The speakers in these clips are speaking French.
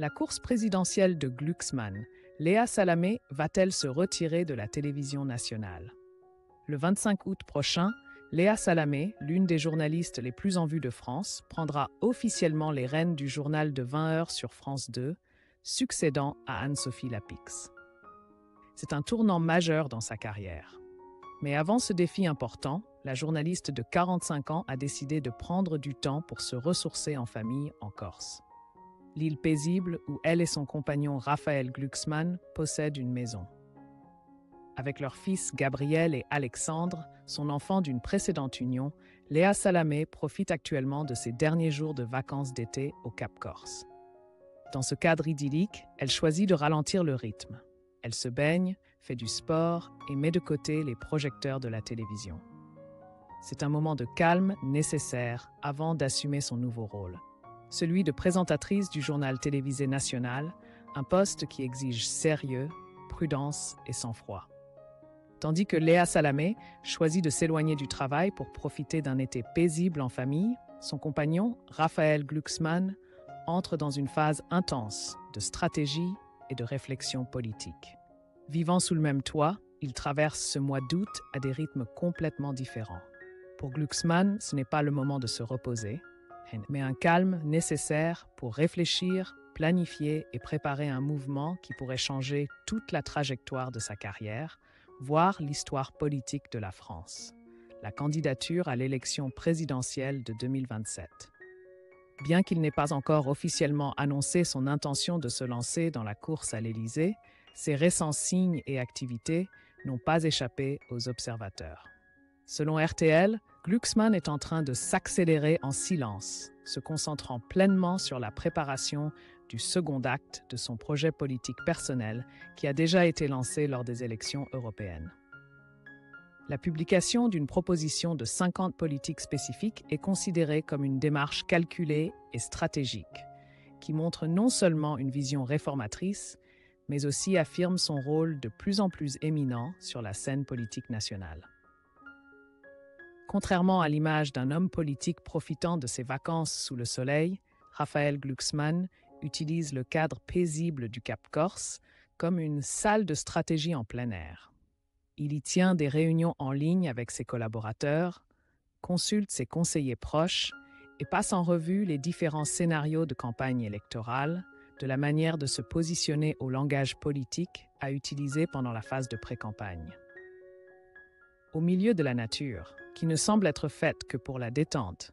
La course présidentielle de Glucksmann, Léa Salamé va-t-elle se retirer de la télévision nationale? Le 25 août prochain, Léa Salamé, l'une des journalistes les plus en vue de France, prendra officiellement les rênes du journal de 20 heures sur France 2, succédant à Anne-Sophie Lapix. C'est un tournant majeur dans sa carrière. Mais avant ce défi important, la journaliste de 45 ans a décidé de prendre du temps pour se ressourcer en famille en Corse. L'île paisible où elle et son compagnon Raphaël Glucksmann possèdent une maison. Avec leurs fils Gabriel et Alexandre, son enfant d'une précédente union, Léa Salamé profite actuellement de ses derniers jours de vacances d'été au Cap Corse. Dans ce cadre idyllique, elle choisit de ralentir le rythme. Elle se baigne, fait du sport et met de côté les projecteurs de la télévision. C'est un moment de calme nécessaire avant d'assumer son nouveau rôle, celui de présentatrice du journal télévisé national, un poste qui exige sérieux, prudence et sang-froid. Tandis que Léa Salamé choisit de s'éloigner du travail pour profiter d'un été paisible en famille, son compagnon, Raphaël Glucksmann, entre dans une phase intense de stratégie et de réflexion politique. Vivant sous le même toit, ils traversent ce mois d'août à des rythmes complètement différents. Pour Glucksmann, ce n'est pas le moment de se reposer, mais un calme nécessaire pour réfléchir, planifier et préparer un mouvement qui pourrait changer toute la trajectoire de sa carrière, voire l'histoire politique de la France, la candidature à l'élection présidentielle de 2027. Bien qu'il n'ait pas encore officiellement annoncé son intention de se lancer dans la course à l'Élysée, ses récents signes et activités n'ont pas échappé aux observateurs. Selon RTL, Glucksmann est en train de s'accélérer en silence, se concentrant pleinement sur la préparation du second acte de son projet politique personnel qui a déjà été lancé lors des élections européennes. La publication d'une proposition de 50 politiques spécifiques est considérée comme une démarche calculée et stratégique, qui montre non seulement une vision réformatrice, mais aussi affirme son rôle de plus en plus éminent sur la scène politique nationale. Contrairement à l'image d'un homme politique profitant de ses vacances sous le soleil, Raphaël Glucksmann utilise le cadre paisible du Cap Corse comme une salle de stratégie en plein air. Il y tient des réunions en ligne avec ses collaborateurs, consulte ses conseillers proches et passe en revue les différents scénarios de campagne électorale, de la manière de se positionner au langage politique à utiliser pendant la phase de pré-campagne. Au milieu de la nature, qui ne semble être faite que pour la détente,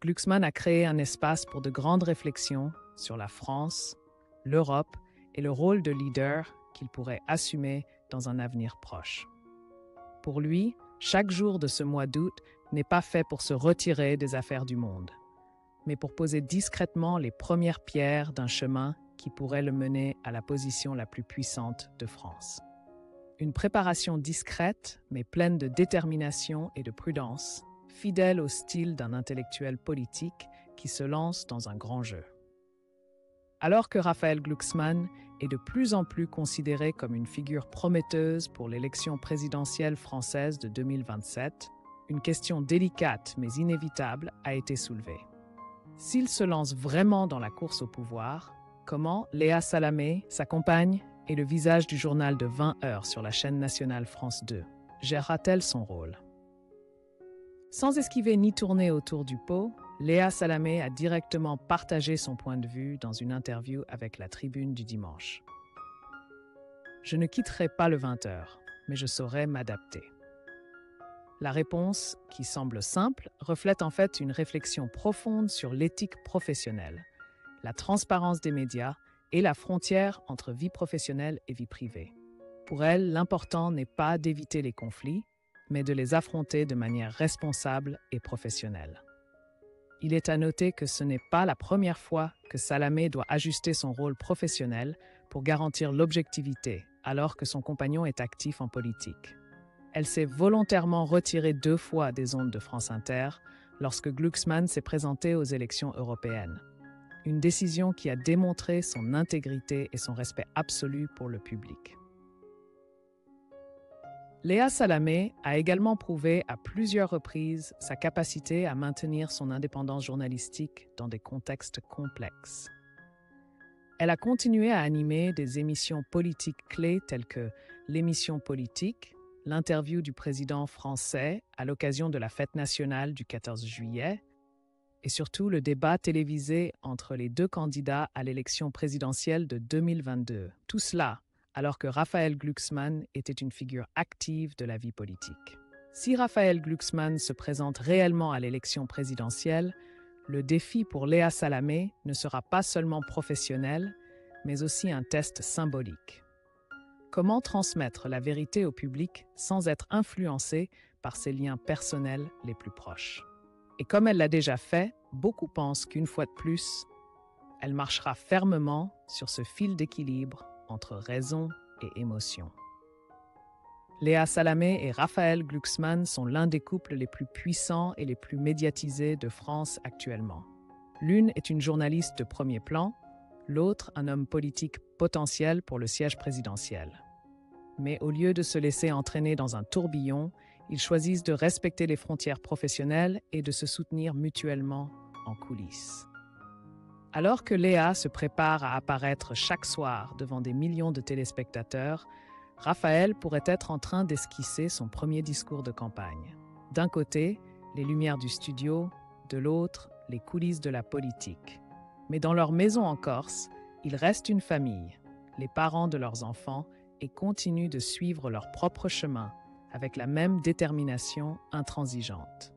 Glucksmann a créé un espace pour de grandes réflexions sur la France, l'Europe et le rôle de leader qu'il pourrait assumer dans un avenir proche. Pour lui, chaque jour de ce mois d'août n'est pas fait pour se retirer des affaires du monde, mais pour poser discrètement les premières pierres d'un chemin qui pourrait le mener à la position la plus puissante de France. Une préparation discrète, mais pleine de détermination et de prudence, fidèle au style d'un intellectuel politique qui se lance dans un grand jeu. Alors que Raphaël Glucksmann est de plus en plus considéré comme une figure prometteuse pour l'élection présidentielle française de 2027, une question délicate mais inévitable a été soulevée. S'il se lance vraiment dans la course au pouvoir, comment Léa Salamé, sa compagne, et le visage du journal de 20 heures sur la chaîne nationale France 2, gérera-t-elle son rôle? Sans esquiver ni tourner autour du pot, Léa Salamé a directement partagé son point de vue dans une interview avec la Tribune du dimanche. « Je ne quitterai pas le 20 heures, mais je saurai m'adapter. » La réponse, qui semble simple, reflète en fait une réflexion profonde sur l'éthique professionnelle, la transparence des médias et la frontière entre vie professionnelle et vie privée. Pour elle, l'important n'est pas d'éviter les conflits, mais de les affronter de manière responsable et professionnelle. Il est à noter que ce n'est pas la première fois que Salamé doit ajuster son rôle professionnel pour garantir l'objectivité, alors que son compagnon est actif en politique. Elle s'est volontairement retirée 2 fois des ondes de France Inter lorsque Glucksmann s'est présenté aux élections européennes. Une décision qui a démontré son intégrité et son respect absolu pour le public. Léa Salamé a également prouvé à plusieurs reprises sa capacité à maintenir son indépendance journalistique dans des contextes complexes. Elle a continué à animer des émissions politiques clés telles que l'émission politique, l'interview du président français à l'occasion de la fête nationale du 14 juillet, et surtout le débat télévisé entre les deux candidats à l'élection présidentielle de 2022. Tout cela alors que Raphaël Glucksmann était une figure active de la vie politique. Si Raphaël Glucksmann se présente réellement à l'élection présidentielle, le défi pour Léa Salamé ne sera pas seulement professionnel, mais aussi un test symbolique. Comment transmettre la vérité au public sans être influencé par ses liens personnels les plus proches? Et comme elle l'a déjà fait, beaucoup pensent qu'une fois de plus, elle marchera fermement sur ce fil d'équilibre entre raison et émotion. Léa Salamé et Raphaël Glucksmann sont l'un des couples les plus puissants et les plus médiatisés de France actuellement. L'une est une journaliste de premier plan, l'autre un homme politique potentiel pour le siège présidentiel. Mais au lieu de se laisser entraîner dans un tourbillon, ils choisissent de respecter les frontières professionnelles et de se soutenir mutuellement en coulisses. Alors que Léa se prépare à apparaître chaque soir devant des millions de téléspectateurs, Raphaël pourrait être en train d'esquisser son premier discours de campagne. D'un côté, les lumières du studio, de l'autre, les coulisses de la politique. Mais dans leur maison en Corse, ils restent une famille, les parents de leurs enfants, et continuent de suivre leur propre chemin avec la même détermination intransigeante.